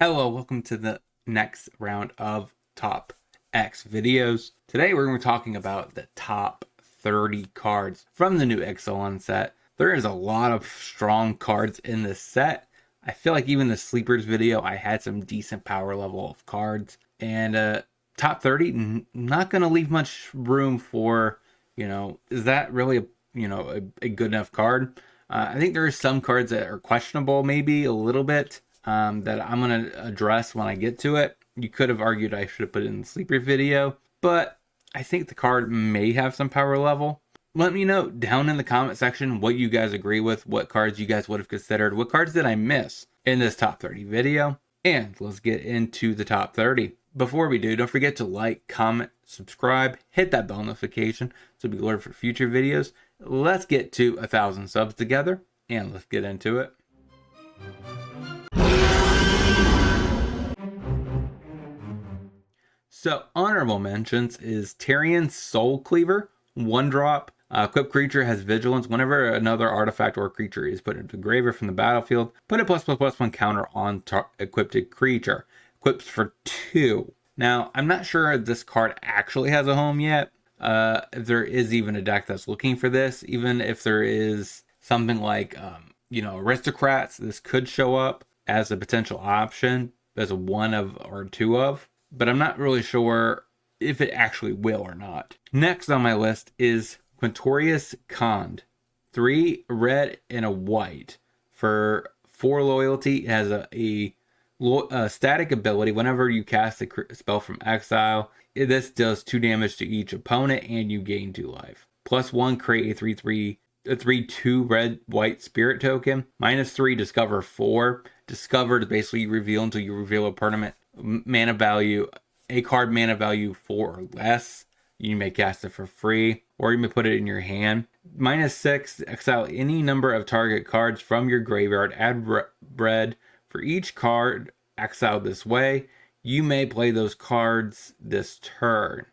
Hello, welcome to the next round of Top X videos. Today we're going to be talking about the top 30 cards from the new Ixalan set. There is a lot of strong cards in this set. I feel like even the Sleepers video, I had some decent power level of cards. And top 30, not going to leave much room for, is that really a good enough card? I think there are some cards that are questionable, maybe a little bit. That I'm going to address when I get to it. You could have argued I should have put it in the sleeper video, but I think the card may have some power level. Let me know down in the comment section what you guys agree with, what cards you guys would have considered, what cards did I miss in this top 30 video, and let's get into the top 30. Before we do, don't forget to like, comment, subscribe, hit that bell notification so be alerted for future videos. Let's get to 1,000 subs together, and let's get into it. So, honorable mentions is Tyrant Soul Cleaver, 1-drop. Equipped creature has vigilance. Whenever another artifact or creature is put into the graveyard from the battlefield, put a +++1 counter on equipped creature. Equips for 2. Now, I'm not sure if this card actually has a home yet. If there is even a deck that's looking for this, even if there is something like, Aristocrats, this could show up as a potential option, as a 1 of or 2 of. But I'm not really sure if it actually will or not. Next on my list is Quintorius Cond. 3 red and a white. For 4 loyalty, it has a static ability. Whenever you cast a spell from exile, this does 2 damage to each opponent and you gain 2 life. +1, create a 3/2 red white spirit token. -3, discover 4. Discover is basically reveal until you reveal a permanent mana value, a card mana value 4 or less. You may cast it for free, or you may put it in your hand. -6, exile any number of target cards from your graveyard. Add red for each card exiled this way. You may play those cards this turn.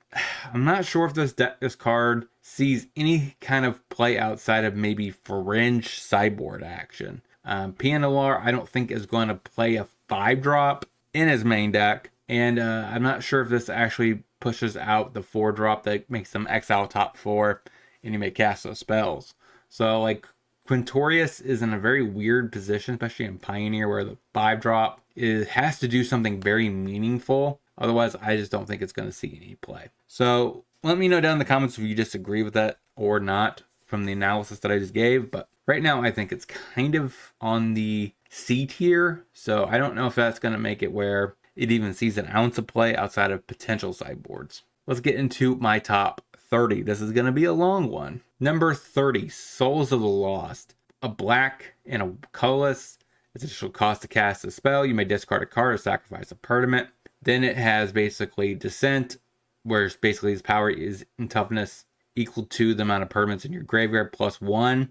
I'm not sure if this card sees any kind of play outside of maybe fringe sideboard action. Pillager, I don't think is going to play a 5-drop in his main deck, and I'm not sure if this actually pushes out the 4-drop that makes them exile top 4 and you may cast those spells. So like Quintorius is in a very weird position, especially in Pioneer, where the 5-drop has to do something very meaningful. Otherwise, I just don't think it's going to see any play. So let me know down in the comments if you disagree with that or not from the analysis that I just gave. But right now, I think it's kind of on the C tier. So I don't know if that's going to make it where it even sees an ounce of play outside of potential sideboards. Let's get into my top 30. This is going to be a long one. Number 30, Souls of the Lost. A black and a colorless. Its initial cost to cast a spell. You may discard a card or sacrifice a permanent. Then it has basically Descent, where basically its power is in toughness equal to the amount of permanents in your graveyard +1.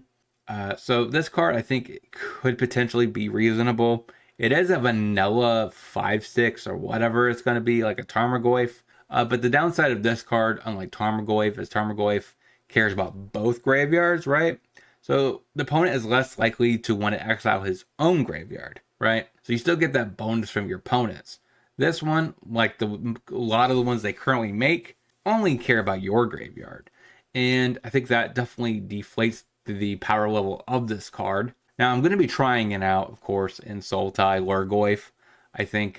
So this card I think could potentially be reasonable. It is a vanilla 5/6 or whatever it's going to be, like a Tarmogoyf. But the downside of this card, unlike Tarmogoyf, is Tarmogoyf cares about both graveyards, right? So the opponent is less likely to want to exile his own graveyard, right? So you still get that bonus from your opponents. This one, like a lot of the ones they currently make, only care about your graveyard. And I think that definitely deflates the power level of this card. Now, I'm going to be trying it out, of course, in Sultai Lurgoyf. I think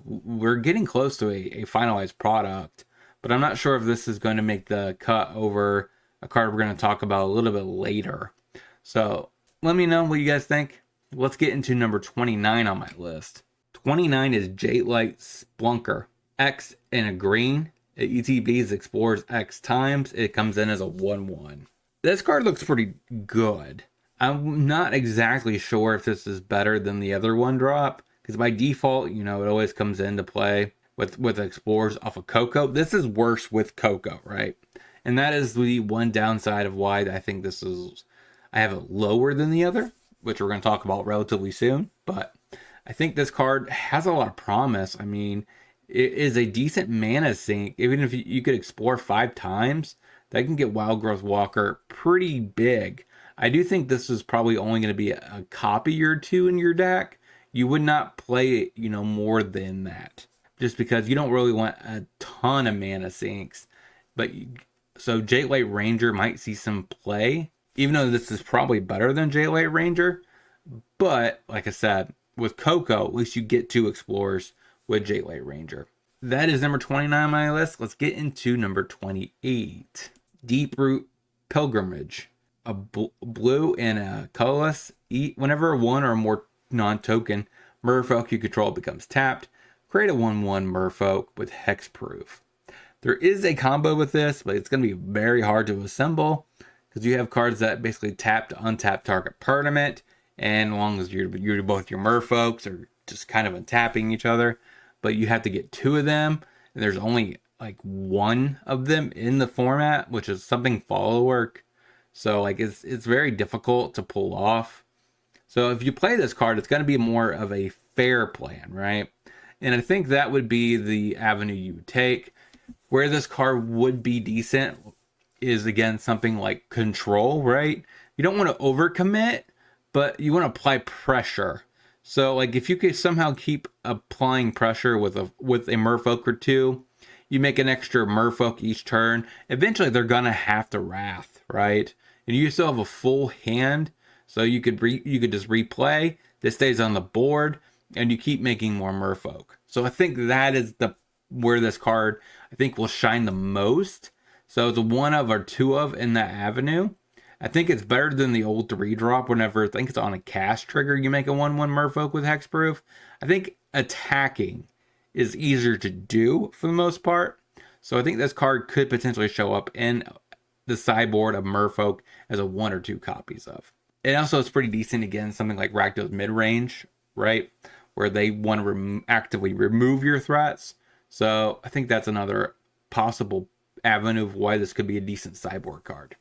we're getting close to a finalized product, but I'm not sure if this is going to make the cut over a card we're going to talk about a little bit later. So let me know what you guys think. Let's get into number 29 on my list. 29 is Jadelight Splunker. X in a green. It ETBs explores X times. It comes in as a 1/1. This card looks pretty good. I'm not exactly sure if this is better than the other 1-drop, because by default, it always comes into play with explorers off of Coco. This is worse with Coco, right? And that is the one downside of why I think I have it lower than the other, which we're going to talk about relatively soon. But I think this card has a lot of promise. I mean, it is a decent mana sink. Even if you could explore 5 times, that can get Wild Growth Walker pretty big. I do think this is probably only going to be a copy or 2 in your deck. you would not play, more than that. Just because you don't really want a ton of mana sinks. So Jade Ranger might see some play, even though this is probably better than Jade Ranger. But, like I said, with Coco, at least you get 2 Explorers with Jade Ranger. That is number 29 on my list. Let's get into number 28. Deeproot Pilgrimage. A blue and a colorless. Whenever one or more non-token merfolk you control becomes tapped, create a 1/1 merfolk with hexproof. There is a combo with this, but it's going to be very hard to assemble because you have cards that basically tap to untap target permanent, and as long as you're both your merfolks are just kind of untapping each other, but you have to get 2 of them, and there's only like 1 of them in the format, which is something follow work. So like it's very difficult to pull off. So if you play this card, it's going to be more of a fair plan, right? And I think that would be the avenue you would take. Where this card would be decent is, again, something like control, right? You don't want to overcommit, but you want to apply pressure. So like if you could somehow keep applying pressure with a merfolk or 2, you make an extra merfolk each turn. Eventually they're gonna have to wrath, right? And you still have a full hand, so you could just replay. This stays on the board, and you keep making more merfolk. So I think that is where this card I think will shine the most. So it's a 1 of or 2 of in that avenue. I think it's better than the old 3-drop whenever I think it's on a cast trigger you make a 1/1 merfolk with hexproof. I think attacking is easier to do for the most part. So I think this card could potentially show up in the sideboard of merfolk as a 1 or 2 copies of. And also it's pretty decent against something like Rakdos mid-range, right? Where they want to actively remove your threats. So I think that's another possible avenue of why this could be a decent sideboard card.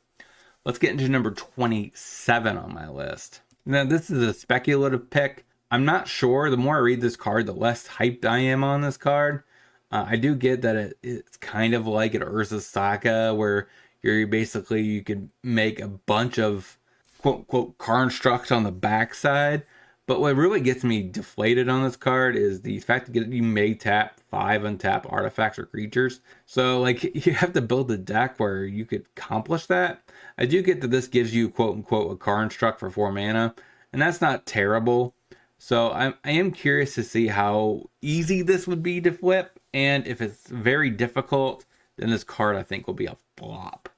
Let's get into number 27 on my list. Now, this is a speculative pick. I'm not sure. The more I read this card, the less hyped I am on this card. I do get that it's kind of like an Ursa Saka, where you could make a bunch of quote-unquote constructs on the backside. But what really gets me deflated on this card is the fact that you may tap 5 untap artifacts or creatures. So like you have to build a deck where you could accomplish that. I do get that this gives you quote unquote a construct for 4 mana, and that's not terrible. So I am curious to see how easy this would be to flip, and if it's very difficult, then this card I think will be a flop.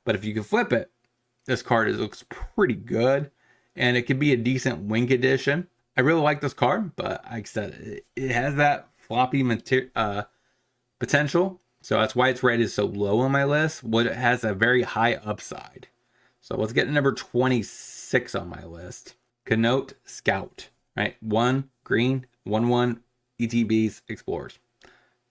But if you can flip it, this card looks pretty good. And it could be a decent Wink edition. I really like this card, but like I said, it has that floppy potential. So that's why it's rated so low on my list. But it has a very high upside. So let's get to number 26 on my list. Canote Scout. Right? 1 green, 1/1 ETBs, Explorers.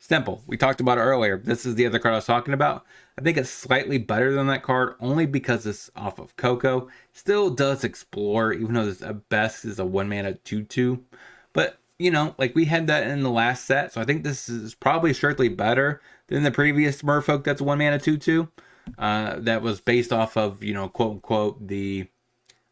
Simple. We talked about it earlier. This is the other card I was talking about. I think it's slightly better than that card only because it's off of Coco. Still does explore, even though this at best is a 1 mana 2/2. But, like we had that in the last set. So I think this is probably strictly better than the previous merfolk that's 1 mana 2/2. That was based off of, quote unquote, the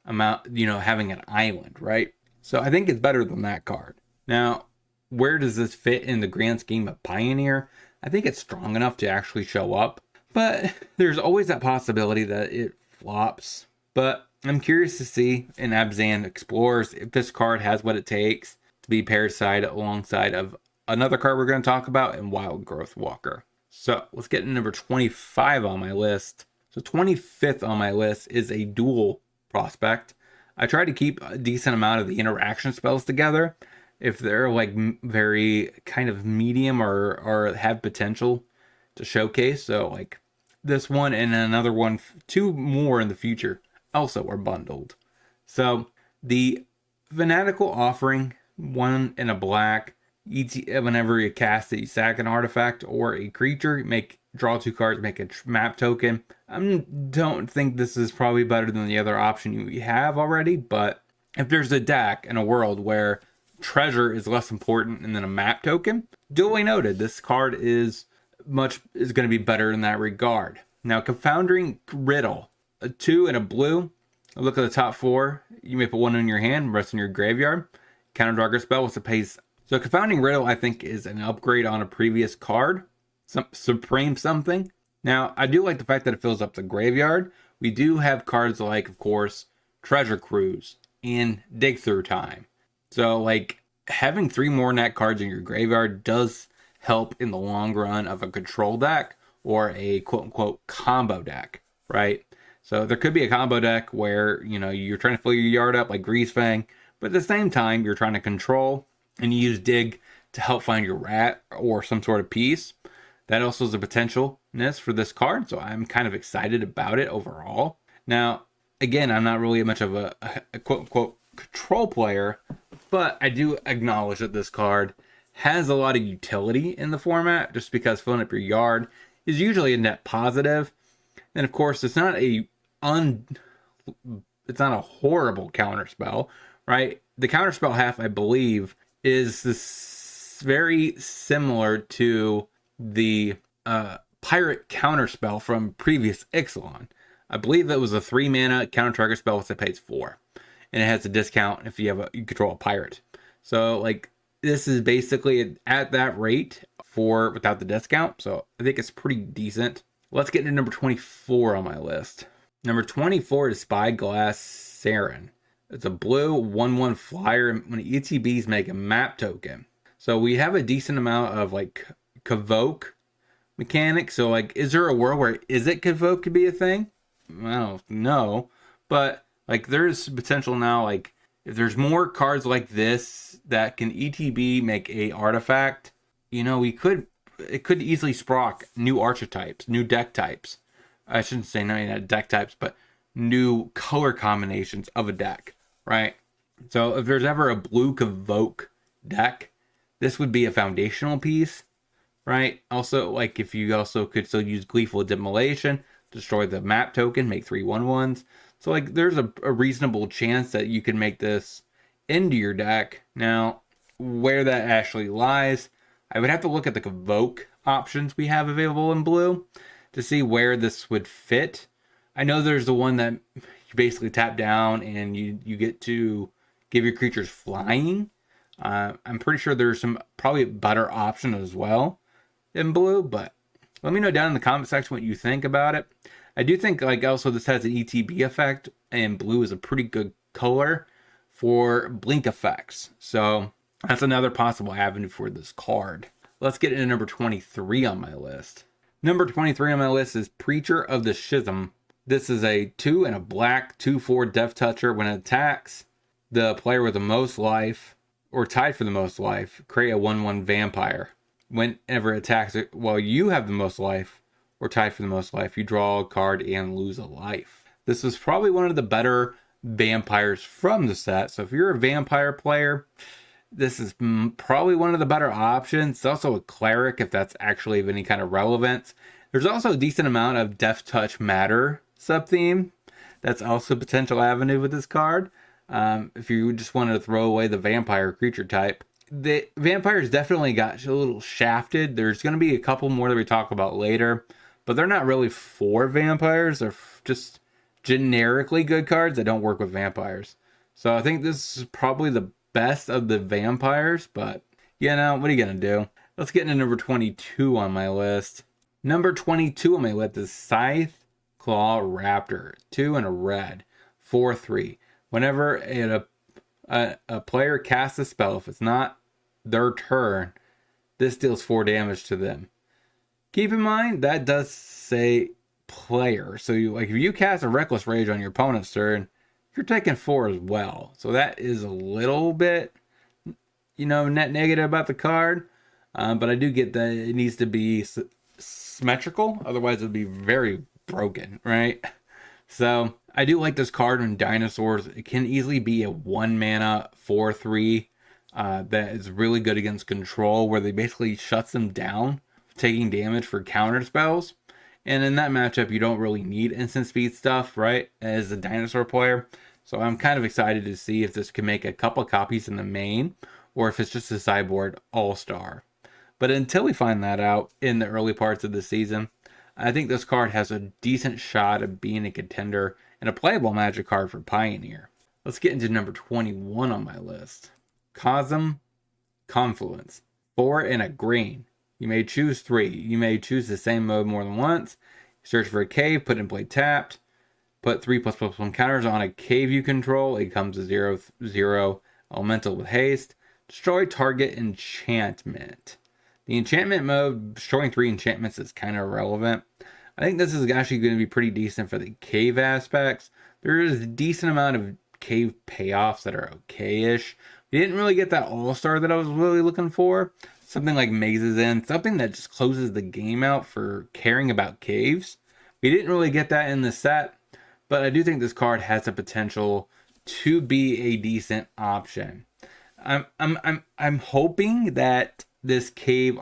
amount, having an island, right? So I think it's better than that card. Now, where does this fit in the grand scheme of Pioneer? I think it's strong enough to actually show up, but there's always that possibility that it flops. But I'm curious to see in Abzan Explorers if this card has what it takes to be paired side alongside of another card we're going to talk about in Wild Growth Walker. So let's get to number 25 on my list. So 25th on my list is a dual prospect. I try to keep a decent amount of the interaction spells together if they're like very kind of medium or have potential to showcase. So like this one and another one, 2 more in the future also are bundled. So the Fanatical Offering, 1 in a black, whenever you cast it, you sack an artifact or a creature, draw 2 cards, make a map token. I don't think this is probably better than the other option you have already, but if there's a deck in a world where treasure is less important and then a map token, duly noted, this card is going to be better in that regard. Now, Confounding Riddle, a 2 and a blue. Look at the top 4. You may put 1 in your hand, rest in your graveyard. counter Draco spell with a pace. So Confounding Riddle, I think, is an upgrade on a previous card. Supreme something. Now, I do like the fact that it fills up the graveyard. We do have cards like, of course, Treasure Cruise and Dig Through Time. So, like, having 3 more net cards in your graveyard does help in the long run of a control deck or a quote-unquote combo deck, right? So there could be a combo deck where, you know, you're trying to fill your yard up like Greasefang, but at the same time, you're trying to control and you use Dig to help find your rat or some sort of piece. That also is a potentialness for this card, so I'm kind of excited about it overall. Now, again, I'm not really much of a quote-unquote control player, but I do acknowledge that this card has a lot of utility in the format, just because filling up your yard is usually a net positive. And of course, it's not a horrible counterspell, right? The counterspell half, I believe, is this very similar to the pirate counterspell from previous Ixalan. I believe it was a 3 mana counter target spell with a pays 4, and it has a discount if you control a pirate. So like this is basically at that rate for without the discount. So I think it's pretty decent. Let's get into number 24 on my list. Number 24 is Spyglass Sarin. It's a blue 1/1 flyer when ETBs make a map token. So we have a decent amount of like Convoke mechanics. So like, is there a world where Convoke could be a thing? I don't know. But like there's potential now, like if there's more cards like this that can ETB make a artifact, you know, it could easily sprock new archetypes, new deck types. I shouldn't say not deck types, but new color combinations of a deck, right? So if there's ever a blue Convoke deck, this would be a foundational piece, right? Also, like if you also could still use Gleeful Demolition, destroy the map token, make 3 1/1s. So like there's a reasonable chance that you can make this into your deck. Now, where that actually lies, I would have to look at the Convoke options we have available in blue to see where this would fit. I know there's the one that you basically tap down and you get to give your creatures flying. I'm pretty sure there's some probably better option as well in blue, but let me know down in the comment section what you think about it. I do think like also this has an ETB effect, and blue is a pretty good color for blink effects. So that's another possible avenue for this card. Let's get into number 23 on my list. Number 23 on my list is Preacher of the Schism. This is a 2 and a black 2/4 Death Toucher. When it attacks the player with the most life or tied for the most life, create a 1/1 vampire. Whenever it attacks it while you have the most life or tied for the most life, you draw a card and lose a life. This is probably one of the better vampires from the set. So if you're a vampire player, this is probably one of the better options. It's also a cleric if that's actually of any kind of relevance. There's also a decent amount of Death Touch Matter sub-theme. That's also a potential avenue with this card. If you just want to throw away the vampire creature type. The vampires definitely got a little shafted. There's going to be a couple more that we talk about later, but they're not really for vampires. They're just generically good cards that don't work with vampires. So I think this is probably the best of the vampires, but you know, what are you going to do? Let's get into number 22 on my list. Number 22 on my list is Scythe Claw Raptor. 2 and a red. 4/3. Whenever a player casts a spell, if it's not their turn, this deals 4 damage to them. Keep in mind that does say player, so if you cast a Reckless Rage on your opponent's turn, you're taking 4 as well. So that is a little bit, net negative about the card, but I do get that it needs to be symmetrical, otherwise it would be very broken, right? So I do like this card in Dinosaurs. It can easily be a 1 mana 4/3 that is really good against control, where they basically shuts them down, taking damage for counter spells. And in that matchup, you don't really need instant speed stuff, right, as a Dinosaur player. So I'm kind of excited to see if this can make a couple copies in the main, or if it's just a sideboard all-star. But until we find that out in the early parts of the season, I think this card has a decent shot of being a contender and a playable Magic card for Pioneer. Let's get into number 21 on my list. Cosm, Confluence. 4 and a green. You may choose 3. You may choose the same mode more than once. Search for a cave, put in play tapped. Put 3++1 counters on a cave you control. It comes to 0/0 elemental with haste. Destroy target enchantment. The enchantment mode, destroying 3 enchantments is kind of irrelevant. I think this is actually going to be pretty decent for the cave aspects. There is a decent amount of cave payoffs that are okay-ish. We didn't really get that all-star that I was really looking for. Something like Mazes In, something that just closes the game out for caring about caves. We didn't really get that in the set, but I do think this card has the potential to be a decent option. I'm hoping that this cave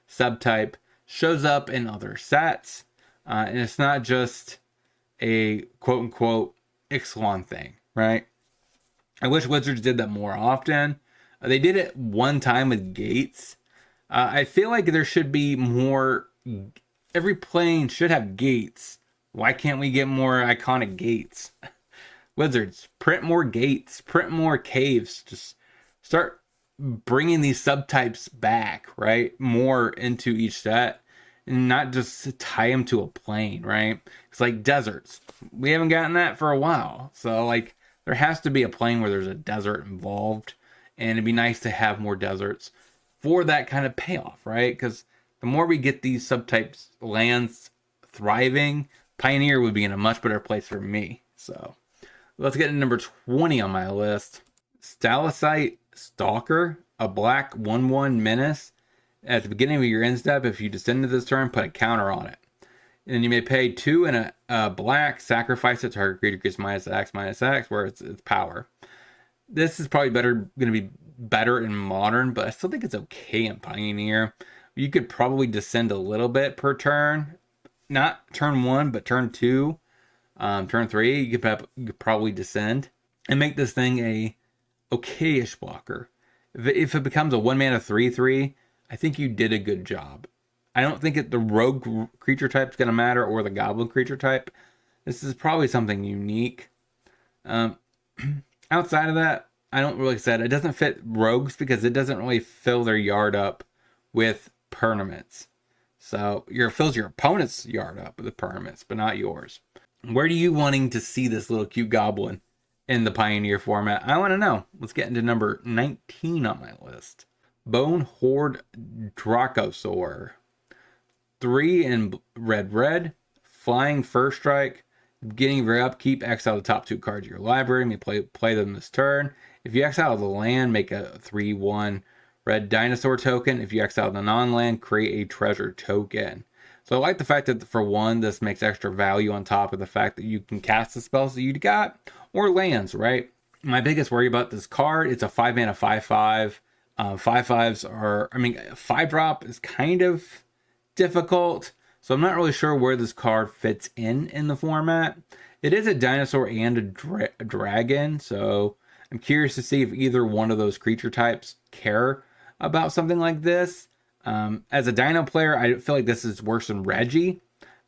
subtype shows up in other sets, and it's not just a quote-unquote Ixalan thing, right? I wish Wizards did that more often. They did it one time with gates. I feel like there should be more. Every plane should have gates. Why can't we get more iconic gates? Wizards, print more gates, print more caves. Just start bringing these subtypes back, right? More into each set. And not just tie them to a plane, right? It's like deserts. We haven't gotten that for a while. So, like, there has to be a plane where there's a desert involved. And it'd be nice to have more deserts for that kind of payoff, right? Because the more we get these subtypes lands thriving, Pioneer would be in a much better place for me. So, let's get to number 20 on my list. Stalite Stalker, a black 1/1 menace. At the beginning of your end step, if you descend to this turn, put a counter on it. And you may pay 2 and a black, sacrifice it, target creature gets -X, where it's power. This is probably going to be better in Modern, but I still think it's okay in Pioneer. You could probably descend a little bit per turn. Not turn 1, but turn 2. Turn 3, you could probably descend. And make this thing a okay-ish blocker. If it becomes a 1-mana 3/3, I think you did a good job. I don't think the rogue creature type is going to matter, or the goblin creature type. This is probably something unique. Outside of that, I don't really say it doesn't fit rogues because it doesn't really fill their yard up with permanents. So it fills your opponent's yard up with the permanents, but not yours. Where do you wanting to see this little cute goblin in the Pioneer format? I want to know. Let's get into number 19 on my list. Bone Horde Dracosaur. 3 in red. Flying first strike. Beginning of your upkeep, exile the top 2 cards of your library. You may play them this turn. If you exile the land, make a 3/1 red dinosaur token. If you exile the non-land, create a treasure token. So I like the fact that for 1, this makes extra value on top of the fact that you can cast the spells that you got, or lands, right? My biggest worry about this card, it's a 5-mana 5/5. 5/5s are, 5-drop is kind of difficult. So I'm not really sure where this card fits in the format. It is a dinosaur and a dragon, so I'm curious to see if either one of those creature types care about something like this. As a dino player, I feel like this is worse than Reggie,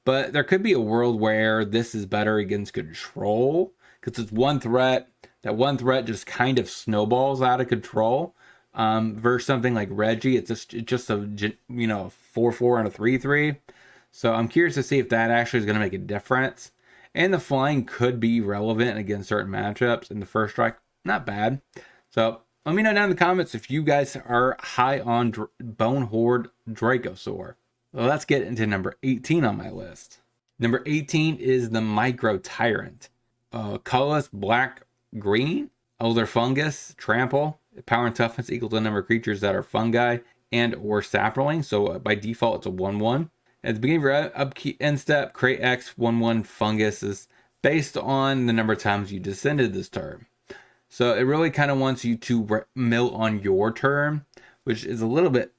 but there could be a world where this is better against control, because it's one threat. That one threat just kind of snowballs out of control. Versus something like Reggie, it's just a 4/4 and a 3/3. So I'm curious to see if that actually is going to make a difference. And the flying could be relevant against certain matchups. In the first strike, not bad. So let me know down in the comments if you guys are high on Bone Horde Dracosaur. Well, let's get into number 18 on my list. Number 18 is the Micro Tyrant. Colorless black-green, Elder Fungus, Trample. Power and toughness equal to the number of creatures that are fungi and or sapling. So by default, it's a 1/1. At the beginning of your upkeep end step, create X 1/1 funguses based on the number of times you descended this turn. So it really kind of wants you to mill on your turn, which is a little bit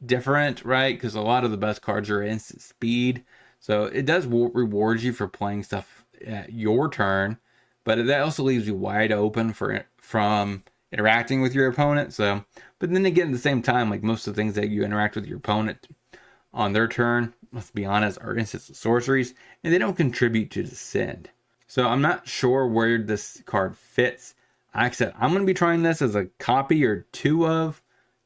different, right? Because a lot of the best cards are instant speed. So it does reward you for playing stuff at your turn, but that also leaves you wide open from interacting with your opponent. So, but then again, at the same time, like most of the things that you interact with your opponent on their turn, let's be honest, are instants and sorceries, and they don't contribute to descend. So I'm not sure where this card fits. Like I said, I'm going to be trying this as a copy or two of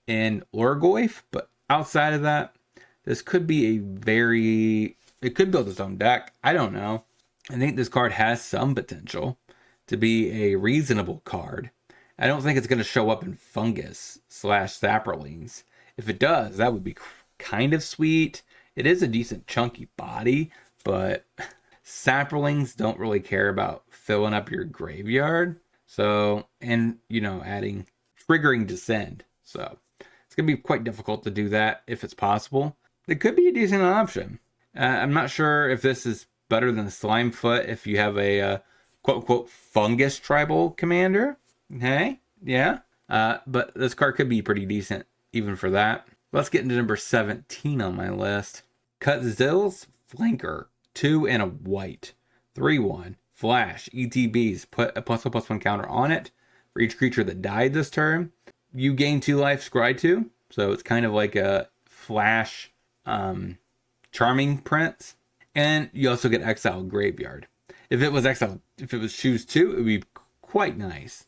in Lurgoyf, but outside of that, this could be it could build its own deck. I don't know. I think this card has some potential to be a reasonable card. I don't think it's going to show up in Fungus / Saprolings. If it does, that would be kind of sweet. It is a decent chunky body, but Saprolings don't really care about filling up your graveyard. So, and, adding triggering Descend. So, it's going to be quite difficult to do that if it's possible. It could be a decent option. I'm not sure if this is better than Slimefoot if you have a quote-unquote fungus tribal commander. Hey, yeah. But this card could be pretty decent even for that. Let's get into number 17 on my list. Cutzil's Flanker, 2 and a white. 3/1. Flash. ETBs. Put a +1/+1 counter on it. For each creature that died this turn, you gain 2 life, scry 2. So it's kind of like a Flash Charming Prince. And you also get Exile Graveyard. If it was choose 2, it would be quite nice.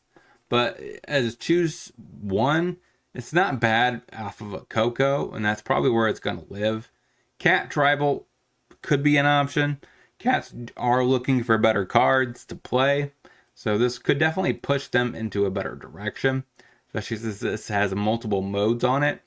But as choose 1, it's not bad off of a Coco, and that's probably where it's going to live. Cat Tribal could be an option. Cats are looking for better cards to play, so this could definitely push them into a better direction, especially since this has multiple modes on it,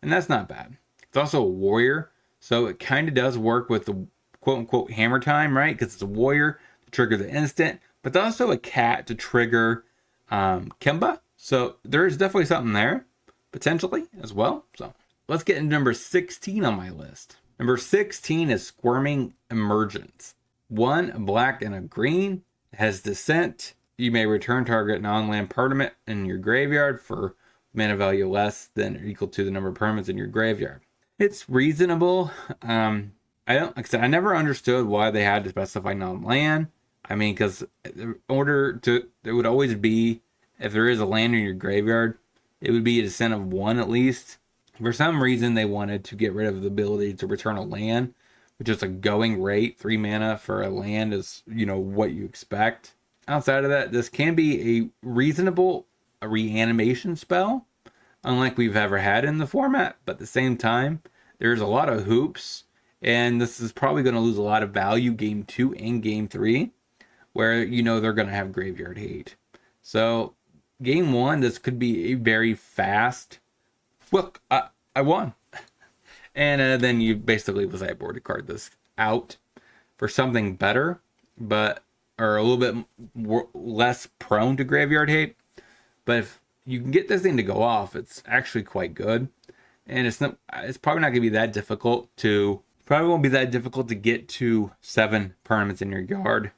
and that's not bad. It's also a warrior, so it kind of does work with the quote-unquote hammer time, right? Because it's a warrior to trigger the instant, but it's also a cat to trigger Kimba, so there's definitely something there, potentially, as well. So let's get into number 16 on my list. Number 16 is Squeaking Emergence. 1, a black and a green. It has Descent. You may return target non-land permanent in your graveyard for mana value less than or equal to the number of permanents in your graveyard. It's reasonable. Like I said, I never understood why they had to specify non-land. I mean, because in order to, it would always be, if there is a land in your graveyard, it would be a Descent of 1 at least. For some reason, they wanted to get rid of the ability to return a land, which is a going rate. 3 mana for a land is, what you expect. Outside of that, this can be a reasonable reanimation spell, unlike we've ever had in the format. But at the same time, there's a lot of hoops, and this is probably going to lose a lot of value game 2 and game 3, where, they're going to have graveyard hate. So game 1, this could be a very fast, look, I won. And then you basically sideboard to card this out for something better, but or a little bit less prone to graveyard hate. But if you can get this thing to go off, it's actually quite good. And it's probably not going to be that difficult won't be that difficult to get to 7 permanents in your yard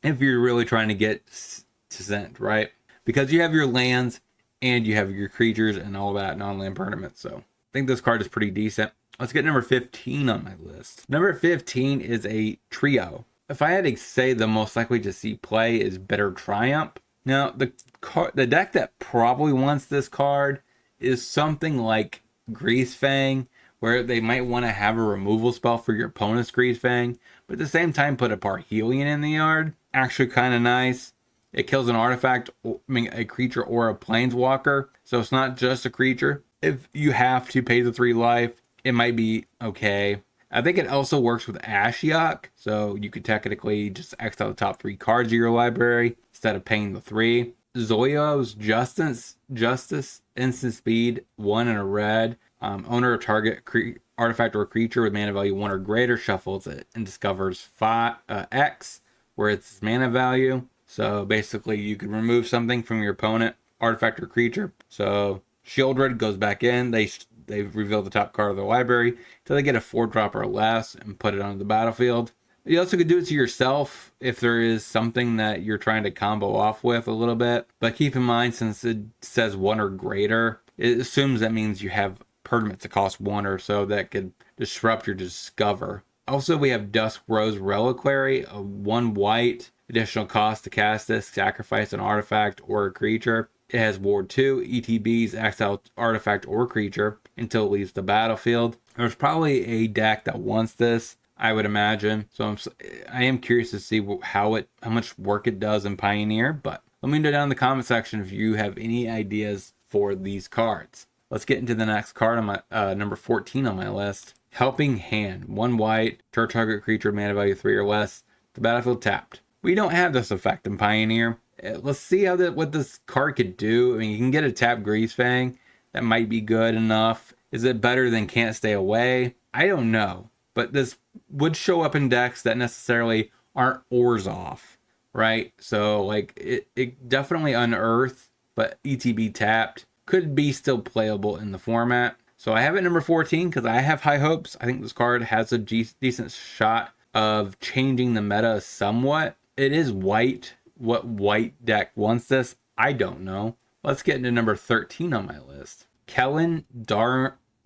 if you're really trying to get Descent, right? Because you have your lands and you have your creatures and all that non-land permanents. So I think this card is pretty decent. Let's get number 15 on my list. Number 15 is a trio. If I had to say the most likely to see play is Bitter Triumph. Now, the deck that probably wants this card is something like Greasefang, where they might want to have a removal spell for your opponent's Greasefang, but at the same time put a Parhelion in the yard. Actually kind of nice. It kills an artifact, a creature or a planeswalker, so it's not just a creature. If you have to pay the 3 life, it might be okay. I think it also works with Ashiok, so you could technically just exile the top 3 cards of your library instead of paying the 3. Zoyo's Justice, instant speed, 1 and a red. Owner of target artifact or creature with mana value 1 or greater shuffles it and discovers X, where it's mana value. So basically, you could remove something from your opponent, artifact or creature. So Shieldred goes back in. They reveal the top card of the library until they get a 4-drop or less and put it on the battlefield. You also could do it to yourself if there is something that you're trying to combo off with a little bit. But keep in mind, since it says 1 or greater, it assumes that means you have permanents that cost 1 or so that could disrupt your Discover. Also, we have Dusk Rose Reliquary, a 1 white. Additional cost to cast this, sacrifice an artifact or a creature. It has Ward 2, ETBs, exile artifact or creature until it leaves the battlefield. There's probably a deck that wants this, I would imagine. So I am curious to see how much work it does in Pioneer, but Let me know down in the comment section if you have any ideas for these cards. Let's get into the next card on my number 14 on my list. Helping Hand. 1 white, target creature, mana value 3 or less. The battlefield tapped. We don't have this effect in Pioneer. Let's see what this card could do. I mean, you can get a tap Greasefang. That might be good enough. Is it better than Can't Stay Away? I don't know. But this would show up in decks that necessarily aren't Orzhov, right? So, like, it definitely unearthed, but ETB tapped. Could be still playable in the format. So I have it number 14 because I have high hopes. I think this card has a decent shot of changing the meta somewhat. It is white. What white deck wants this? I don't know. Let's get into number 13 on my list. Kellen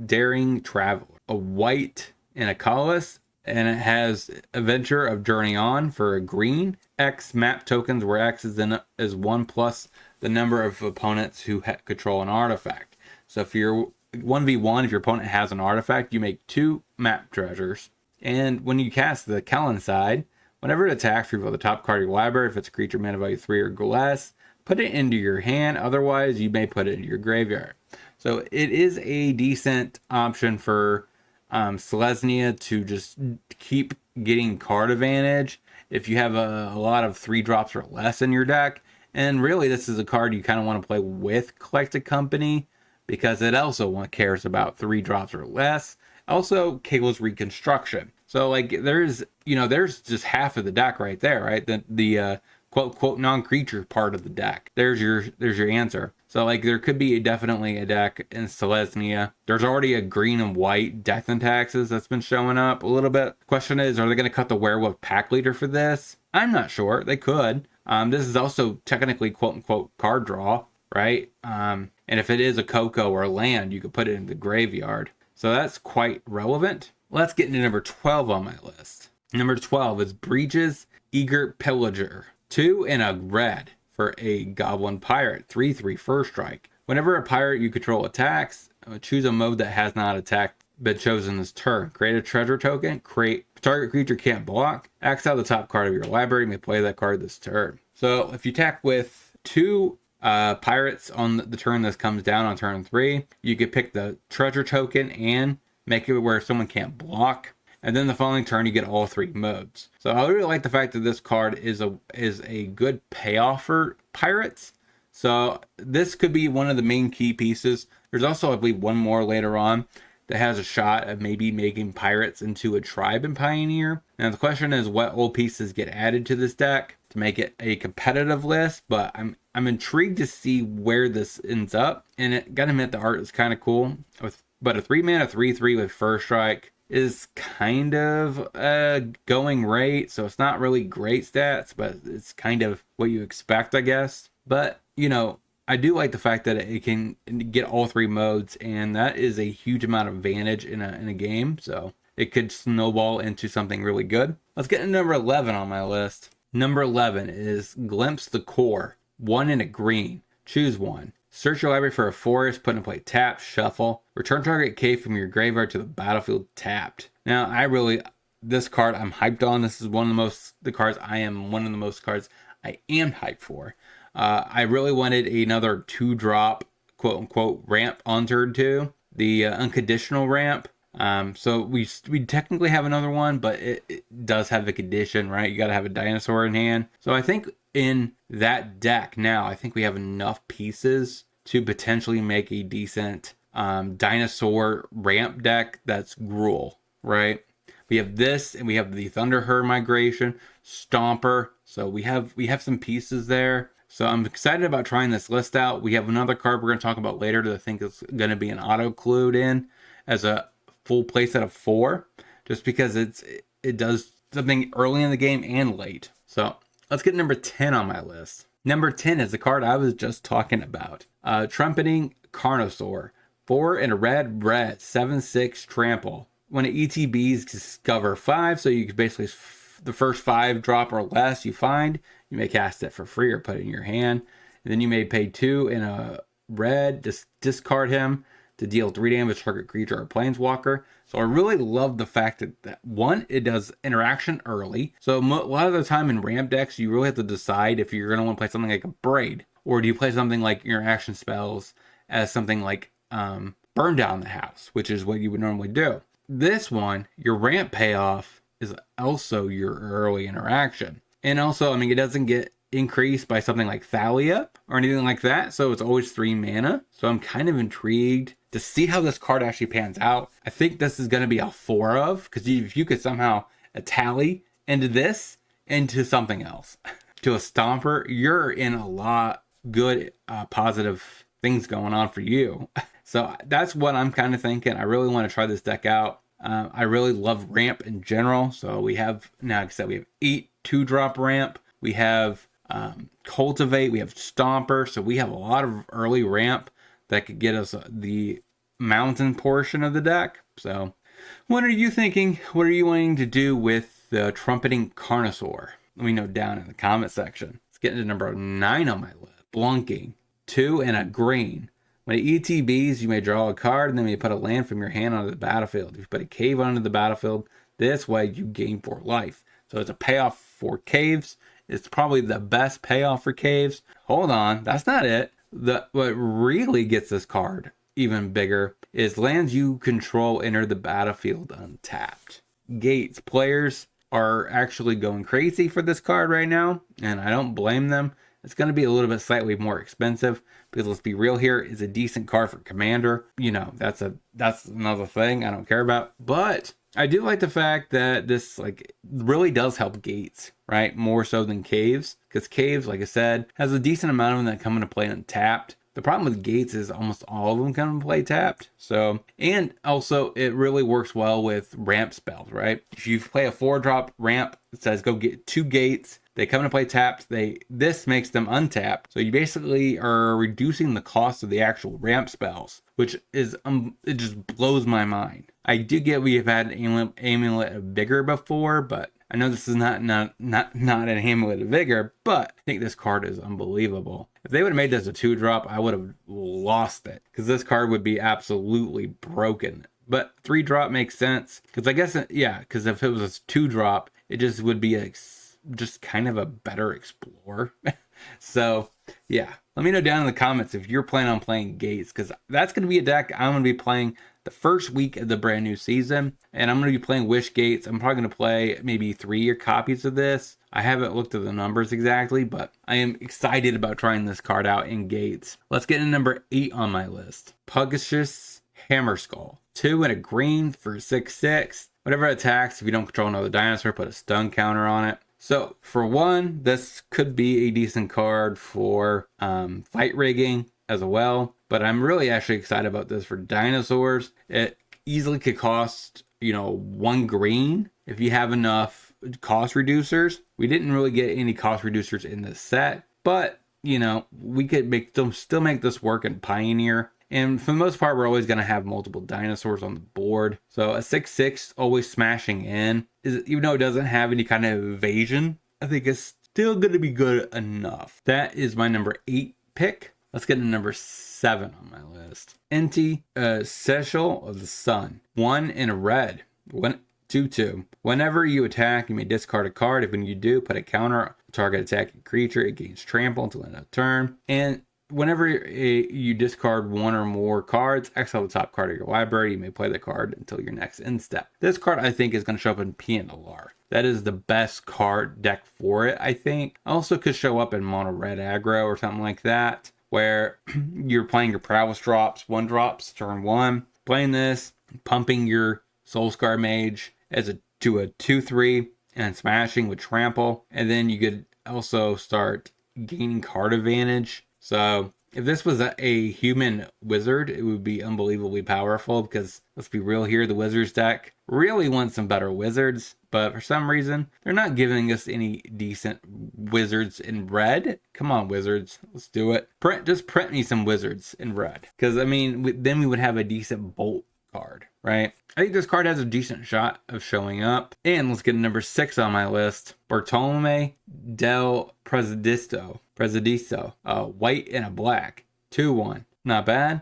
Daring Traveler. A white and a colorless, and it has Adventure of Journey On for a green. X map tokens, where X is 1 plus the number of opponents who control an artifact. So if you're 1v1, if your opponent has an artifact, you make 2 map treasures. And when you cast the Kellen side, whenever it attacks, reveal the top card of your library. If it's a creature mana value 3 or less, put it into your hand. Otherwise, you may put it into your graveyard. So it is a decent option for Selesnya to just keep getting card advantage if you have a lot of 3-drops or less in your deck. And really, this is a card you kind of want to play with Collected Company, because it also cares about 3-drops or less. Also, Kegels Reconstruction. So, like, there's just half of the deck right there, right? The quote non-creature part of the deck. There's your answer. So, like, there could be definitely a deck in Selesnya. There's already a green and white Death and Taxes that's been showing up a little bit. Question is, are they going to cut the Werewolf Pack Leader for this? I'm not sure. They could. This is also technically quote-unquote card draw, right? And if it is a Coco or a land, you could put it in the graveyard. So that's quite relevant. Let's get into number 12 on my list. Number 12 is Breach's Eager Pillager. 2 and a red for a Goblin Pirate. 3/3 first strike. Whenever a pirate you control attacks, choose a mode that has not been chosen this turn. Create a treasure token. Target creature can't block. X out the top card of your library. You may play that card this turn. So if you attack with 2 pirates on the turn this comes down on turn 3, you could pick the treasure token and make it where someone can't block. And then the following turn, you get all 3 modes. So I really like the fact that this card is a good payoff for pirates. So this could be one of the main key pieces. There's also, I believe, one more later on that has a shot of maybe making pirates into a tribe in Pioneer. Now the question is, what old pieces get added to this deck to make it a competitive list? But I'm intrigued to see where this ends up. And it gotta admit, the art is kind of cool. But a 3-mana 3/3 with first strike is kind of a going rate, so it's not really great stats, but it's kind of what you expect, I guess. But, I do like the fact that it can get all 3 modes, and that is a huge amount of advantage in a game, so it could snowball into something really good. Let's get to number 11 on my list. Number 11 is Glimpse the Core. 1 and a green. Choose 1. Search your library for a forest, put in play tap, shuffle. Return target cave from your graveyard to the battlefield tapped. Now, this card I'm hyped on. This is one of the most cards I am hyped for. I really wanted another 2-drop, quote unquote, ramp on turn 2. The unconditional ramp. So we technically have another one, but it does have a condition, right? You got to have a dinosaur in hand. So I think in that deck now, I think we have enough pieces to potentially make a decent dinosaur ramp deck that's Gruul, right? We have this, and we have the Thunderherd Migration, Stomper. So we have some pieces there. So I'm excited about trying this list out. We have another card we're going to talk about later that I think is going to be an auto-clued in as a full playset of 4, just because it does something early in the game and late. So let's get number 10 on my list. Number 10 is the card I was just talking about. Trumpeting Carnosaur. 4 and a red, 7/6 trample. When it ETBs, discover 5, so you can basically, the first 5 drop or less you find, you may cast it for free or put it in your hand. And then you may pay 2 and a red, discard him, to deal 3 damage to target creature or planeswalker. So I really love the fact that one, it does interaction early. So a lot of the time in ramp decks, you really have to decide if you're going to want to play something like a Braid, or do you play something like your action spells as something like Burn Down the House, which is what you would normally do. This one, your ramp payoff is also your early interaction. And also, I mean, it doesn't get increased by something like Thalia or anything like that, so it's always 3 mana. So I'm kind of intrigued to see how this card actually pans out. I think this is going to be a 4 of, because if you could somehow tally into this, into something else, to a Stomper, you're in a lot good positive things going on for you. So that's what I'm kind of thinking. I really want to try this deck out. I really love ramp in general. So we have, now like I said, we have 8 2-drop ramp. We have Cultivate. We have Stomper. So we have a lot of early ramp that could get us the mountain portion of the deck. So what are you thinking? What are you wanting to do with the Trumpeting Carnosaur? Let me know down in the comment section. Let's get into number 9 on my list. Blunking. 2 and a green. When it ETBs, you may draw a card, and then you put a land from your hand onto the battlefield. If you put a cave onto the battlefield, this way you gain 4 life. So it's a payoff for caves. It's probably the best payoff for caves. Hold on, that's not it. What really gets this card even bigger is lands you control enter the battlefield untapped. Gates. Players are actually going crazy for this card right now, and I don't blame them. It's going to be a little bit slightly more expensive because, let's be real here, it's a decent card for Commander. You know, that's another thing I don't care about. But I do like the fact that this like really does help Gates, right? More so than Caves, because Caves, like I said, has a decent amount of them that come into play untapped. The problem with Gates is almost all of them come into play tapped. So, and also it really works well with ramp spells, right? If you play a 4-drop ramp, it says go get 2 Gates. They come into play tapped. This makes them untapped. So you basically are reducing the cost of the actual ramp spells, which is it just blows my mind. I do get we've had an Amulet of Vigor before, but I know this is not an Amulet of Vigor, but I think this card is unbelievable. If they would have made this a 2-drop, I would have lost it, because this card would be absolutely broken. But 3-drop makes sense, because I guess, yeah, because if it was a 2-drop, it just would be just kind of a better Explorer. So yeah, let me know down in the comments if you're planning on playing Gates, because that's going to be a deck I'm going to be playing the first week of the brand new season, and I'm going to be playing Wish Gates. I'm probably going to play maybe 3 copies of this. I haven't looked at the numbers exactly, but I am excited about trying this card out in Gates. Let's get into number 8 on my list. Puggacious Hammerskull. 2 and a green for 6/6. Whatever attacks, if you don't control another dinosaur, put a stun counter on it. So for one, this could be a decent card for fight rigging as well. But I'm really actually excited about this for dinosaurs. It easily could cost, 1 green if you have enough cost reducers. We didn't really get any cost reducers in this set, but we could still make this work in Pioneer. And for the most part, we're always going to have multiple dinosaurs on the board. So a 6/6 always smashing in, even though it doesn't have any kind of evasion, I think it's still going to be good enough. That is my number 8 pick. Let's get to number 7 on my list. Essal of the Sun. 1 in a red. 2/2. Whenever you attack, you may discard a card. If when you do, put a counter on target attacking creature. It gains trample until end of turn. And whenever you discard 1 or more cards, exile the top card of your library. You may play the card until your next end step. This card, I think, is going to show up in PNLR. That is the best card deck for it, I think. Also could show up in mono red aggro or something like that, where you're playing your prowess drops, 1-drops, turn 1. Playing this, pumping your Soulscar Mage to a 2/3 and smashing with trample. And then you could also start gaining card advantage. So if this was a human wizard, it would be unbelievably powerful, because let's be real here, the Wizards deck really wants some better wizards, but for some reason, they're not giving us any decent wizards in red. Come on, Wizards, let's do it. Just print me some wizards in red, because then we would have a decent Bolt card, right? I think this card has a decent shot of showing up. And let's get to number 6 on my list. Bartolome del Presido. White and a black. 2/1. Not bad.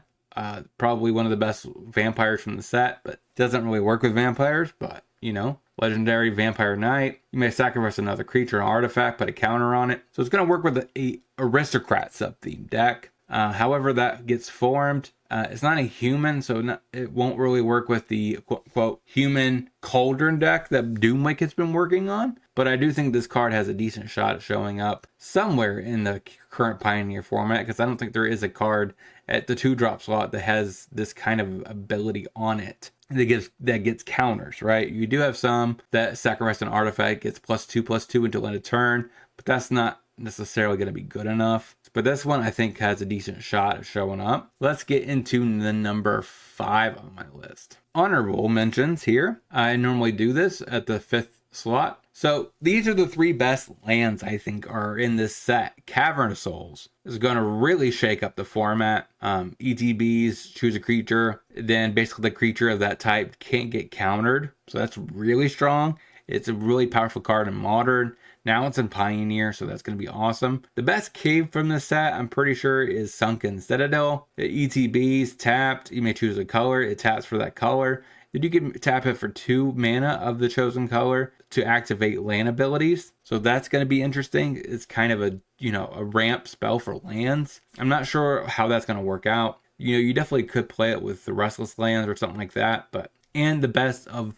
Probably one of the best vampires from the set, but doesn't really work with vampires. But, you know, legendary Vampire Knight. You may sacrifice another creature or artifact, put a counter on it. So it's going to work with a aristocrat sub-theme deck. However that gets formed, it's not a human, so it won't really work with the quote human cauldron deck that Doomwake has been working on. But I do think this card has a decent shot at showing up somewhere in the current Pioneer format, because I don't think there is a card at the 2-drop slot that has this kind of ability on it that gets counters, right? You do have some that sacrifice an artifact, gets +2/+2 until end of turn, but that's not necessarily going to be good enough. But this one I think has a decent shot at showing up. Let's get into the number 5 on my list. Honorable mentions here. I normally do this at the 5th slot. So these are the 3 best lands I think are in this set. Cavern Souls is going to really shake up the format. ETBs, choose a creature, then basically the creature of that type can't get countered. So that's really strong. It's a really powerful card in Modern. Now it's in Pioneer, so that's going to be awesome. The best cave from this set, I'm pretty sure, is Sunken Citadel. The ETBs tapped. You may choose a color. It taps for that color. Then you can tap it for 2 mana of the chosen color to activate land abilities. So that's going to be interesting. It's kind of a, you know, a ramp spell for lands. I'm not sure how that's going to work out. You know, you definitely could play it with the Restless Lands or something like that. And the best of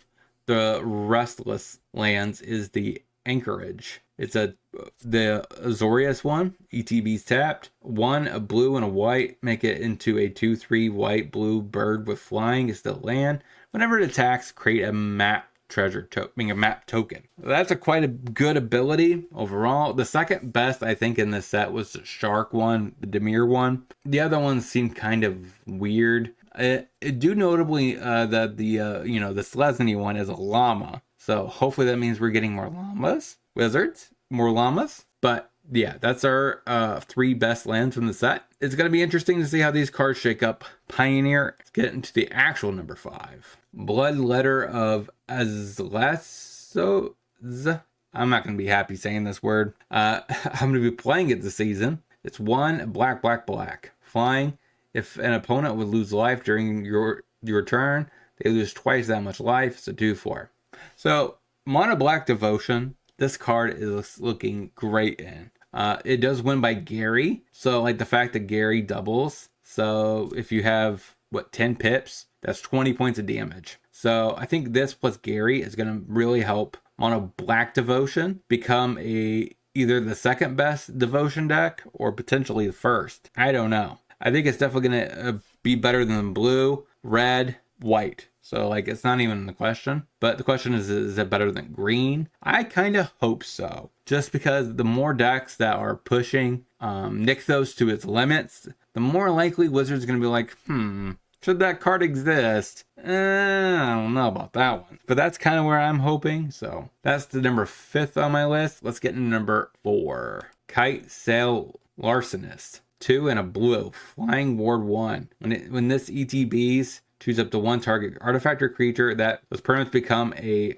the Restless Lands is the Anchorage. It's the Azorius one. ETB's tapped. 1, a blue and a white. Make it into a 2/3 white blue bird with flying. It's the land. Whenever it attacks, create a map a map token. That's quite a good ability overall. The second best I think in this set was the Shark one, the Demir one. The other ones seemed kind of weird. It do notably that the the Selesny one is a llama. So hopefully that means we're getting more llamas, wizards, more llamas. But yeah, that's our 3 best lands from the set. It's going to be interesting to see how these cards shake up Pioneer. Let's get into the actual number 5. Bloodletter of Azlaso. I'm not going to be happy saying this word. I'm going to be playing it this season. It's 1 black, black, black. Flying. If an opponent would lose life during your turn, they lose twice that much life. It's a 2/4. So, Mono Black Devotion, this card is looking great in. It does win by Gary. So, like the fact that Gary doubles. So, if you have, 10 pips, that's 20 points of damage. So, I think this plus Gary is going to really help Mono Black Devotion become either the second best Devotion deck or potentially the first. I don't know. I think it's definitely going to be better than blue, red, white. So, like, it's not even the question. But the question is it better than green? I kind of hope so. Just because the more decks that are pushing Nykthos to its limits, the more likely Wizards are going to be like, should that card exist? I don't know about that one. But that's kind of where I'm hoping. So, that's the number 5th on my list. Let's get into number 4. Kite Sail Larcenist. 2 and a blue. Flying Ward 1. When this ETBs... choose up to 1 target artifact or creature that was permanent to become a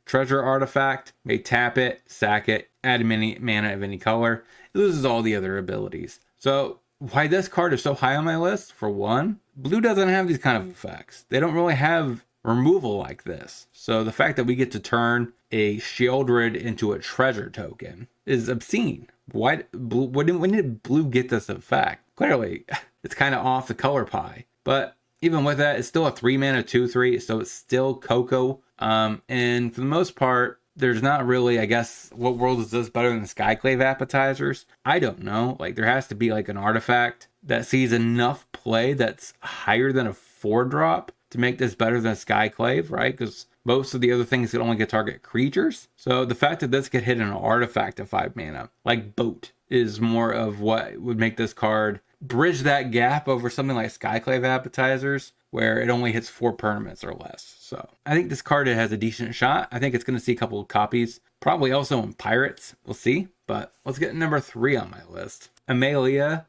treasure artifact. May tap it, sack it, add many mana of any color. It loses all the other abilities. So why this card is so high on my list? For one, blue doesn't have these kind of effects. They don't really have removal like this. So the fact that we get to turn a Shieldred into a treasure token is obscene. When did blue get this effect? Clearly, it's kind of off the color pie. But even with that, it's still a 3 mana 2/3, so it's still Coco. And for the most part, there's not really, I guess, what world is this better than the Skyclave Appetizers? I don't know. Like, there has to be like an artifact that sees enough play that's higher than a 4-drop to make this better than a Skyclave, right? Because most of the other things can only get target creatures. So the fact that this could hit an artifact of 5 mana, like Boat, is more of what would make this card bridge that gap over something like Skyclave Appetizers, where it only hits 4 permanents or less. So I think this card has a decent shot. I think it's going to see a couple of copies, probably also in Pirates. We'll see. But let's get number 3 on my list. Amalia,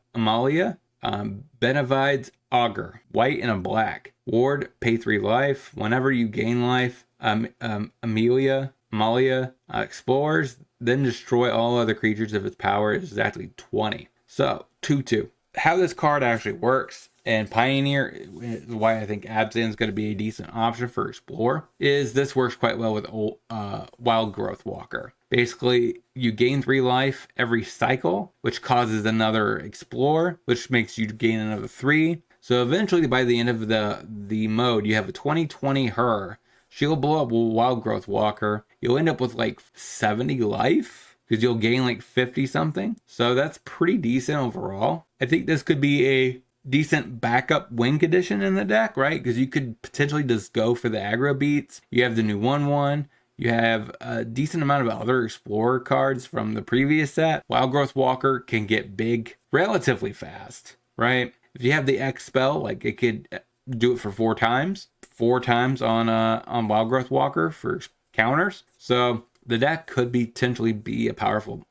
Benevide's Augur, white and a black. Ward, pay 3 life. Whenever you gain life, Amalia explores, then destroy all other creatures if its power is exactly 20. So, 2/2. How this card actually works, and Pioneer, why I think Abzan is going to be a decent option for Explorer, is this works quite well with Wild Growth Walker. Basically, you gain 3 life every cycle, which causes another Explorer, which makes you gain another 3. So eventually, by the end of the mode, you have a 20/20 her. She'll blow up Wild Growth Walker. You'll end up with like 70 life, because you'll gain like 50 something. So that's pretty decent overall. I think this could be a decent backup win condition in the deck, right? Because you could potentially just go for the aggro beats. You have the new 1/1. You have a decent amount of other Explorer cards from the previous set. Wild Growth Walker can get big relatively fast, right? If you have the X spell, like it could do it for 4 times. 4 times on Wild Growth Walker for counters. So the deck could potentially be a powerful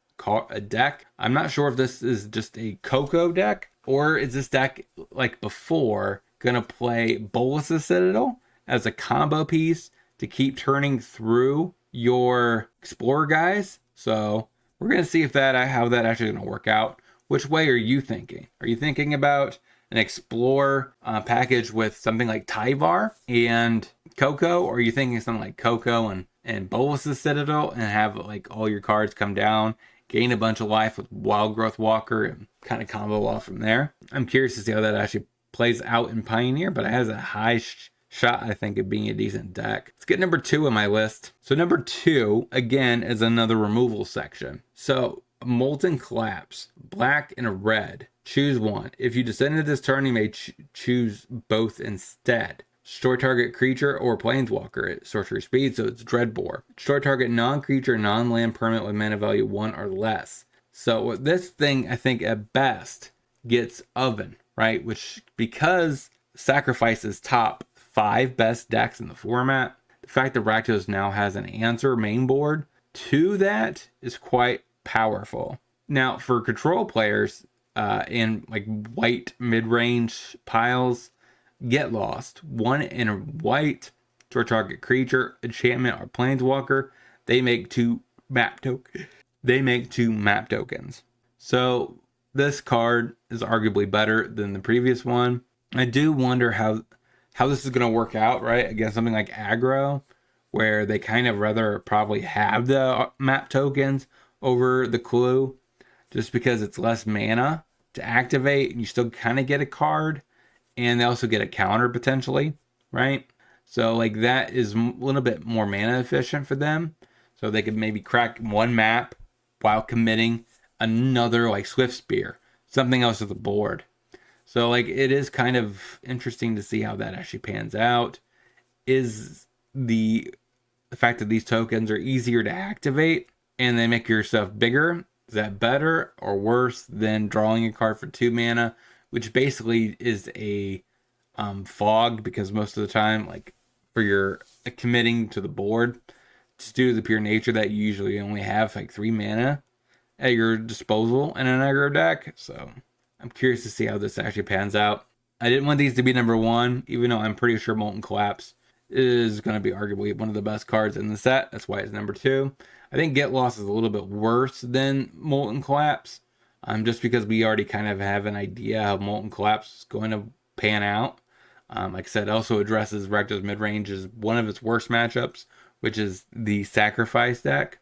deck. I'm not sure if this is just a Coco deck, or is this deck, like before, gonna play Bolus's Citadel as a combo piece to keep turning through your Explorer guys? So we're gonna see if how that actually gonna work out. Which way are you thinking? Are you thinking about an Explorer package with something like Tyvar and Coco, or are you thinking something like Coco and Bolus's Citadel and have like all your cards come down, gain a bunch of life with Wild Growth Walker, and kind of combo off from there? I'm curious to see how that actually plays out in Pioneer, but it has a high shot, I think, of being a decent deck. Let's get number 2 on my list. So number 2, again, is another removal section. So Molten Collapse, black and a red. Choose one. If you descend into this turn, you may choose both instead. Destroy target creature or planeswalker at sorcery speed, so it's Dreadbore. Destroy target non-creature, non-land permanent with mana value 1 or less. So this thing, I think, at best, gets Oven, right? Which, because Sacrifice is top 5 best decks in the format, the fact that Rakdos now has an answer main board to that is quite powerful. Now, for control players in like white mid-range piles, Get Lost. 1 in a white to target creature, enchantment, or planeswalker. They make 2 map tokens. So this card is arguably better than the previous one. I do wonder how this is going to work out, right? Against something like aggro, where they kind of rather probably have the map tokens over the clue, just because it's less mana to activate, and you still kind of get a card, and they also get a counter potentially, right? So like that is a little bit more mana efficient for them, so they could maybe crack 1 map while committing another like Swift Spear, something else to the board. So like it is kind of interesting to see how that actually pans out. Is the fact that these tokens are easier to activate and they make your stuff bigger, is that better or worse than drawing a card for 2 mana, which basically is a fog, because most of the time, like for your committing to the board, just due to the pure nature that you usually only have like 3 mana at your disposal in an aggro deck. So I'm curious to see how this actually pans out. I didn't want these to be number 1, even though I'm pretty sure Molten Collapse is going to be arguably one of the best cards in the set. That's why it's number 2. I think Get Lost is a little bit worse than Molten Collapse, just because we already kind of have an idea how Molten Collapse is going to pan out. Like I said, it also addresses Rakdos midrange as one of its worst matchups, which is the Sacrifice deck.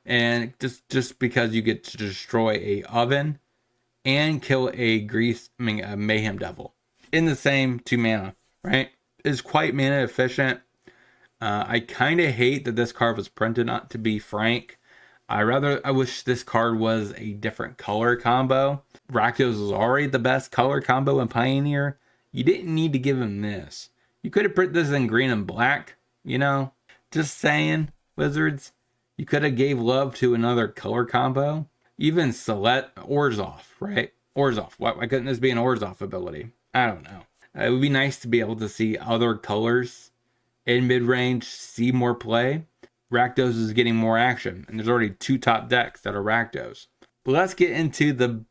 And just because you get to destroy a Oven and kill a Mayhem Devil in the same 2 mana, right? Is quite mana efficient. I kind of hate that this card was printed, not to be frank. I wish this card was a different color combo. Rakdos was already the best color combo in Pioneer. You didn't need to give him this. You could have put this in green and black, Just saying, Wizards. You could have gave love to another color combo. Even select Orzhov, right? Orzhov. Why couldn't this be an Orzhov ability? I don't know. It would be nice to be able to see other colors in mid-range, see more play. Rakdos is getting more action, and there's already 2 top decks that are Rakdos. But let's get into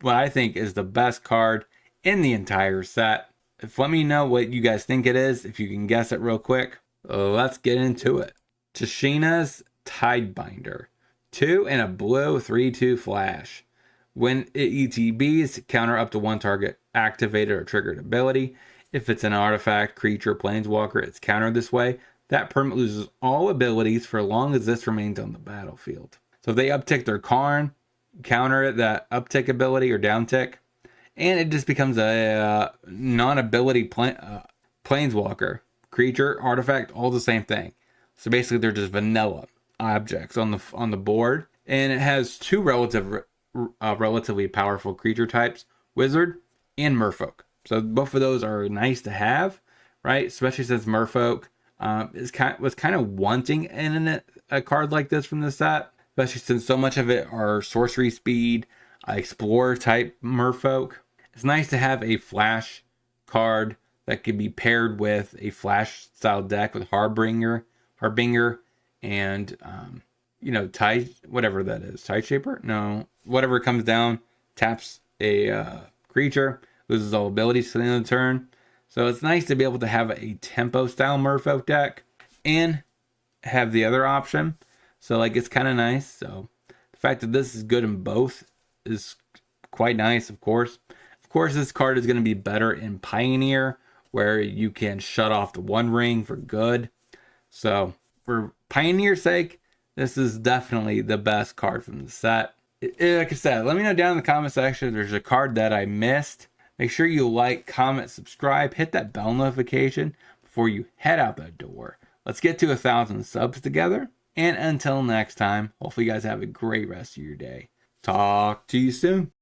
what I think is the best card in the entire set. Let me know what you guys think it is, if you can guess it real quick. Let's get into it. Tashina's Tidebinder. 2 and a blue 3/2 flash. When it ETBs, counter up to one target activated or triggered ability. If it's an artifact, creature, planeswalker, it's countered this way. That permanent loses all abilities for as long as this remains on the battlefield. So if they uptick their Karn, counter that uptick ability or downtick, and it just becomes a non-ability planeswalker. Creature, artifact, all the same thing. So basically they're just vanilla objects on the board. And it has two relatively powerful creature types, Wizard and Merfolk. So both of those are nice to have, right? Especially since Merfolk was kind of wanting in a card like this from the set, especially since so much of it are sorcery speed, explorer type Merfolk. It's nice to have a flash card that could be paired with a flash style deck with Harbinger, and Tide, whatever that is, Tide Shaper? No, whatever comes down, taps a creature, loses all abilities to the end of the turn. So it's nice to be able to have a tempo style Merfolk deck and have the other option. So it's kind of nice. So the fact that this is good in both is quite nice, of course. Of course, this card is going to be better in Pioneer, where you can shut off the One Ring for good. So for Pioneer's sake, this is definitely the best card from the set. Like I said, let me know down in the comment section if there's a card that I missed. Make sure you like, comment, subscribe, hit that bell notification before you head out that door. Let's get to 1,000 subs together. And until next time, hopefully you guys have a great rest of your day. Talk to you soon.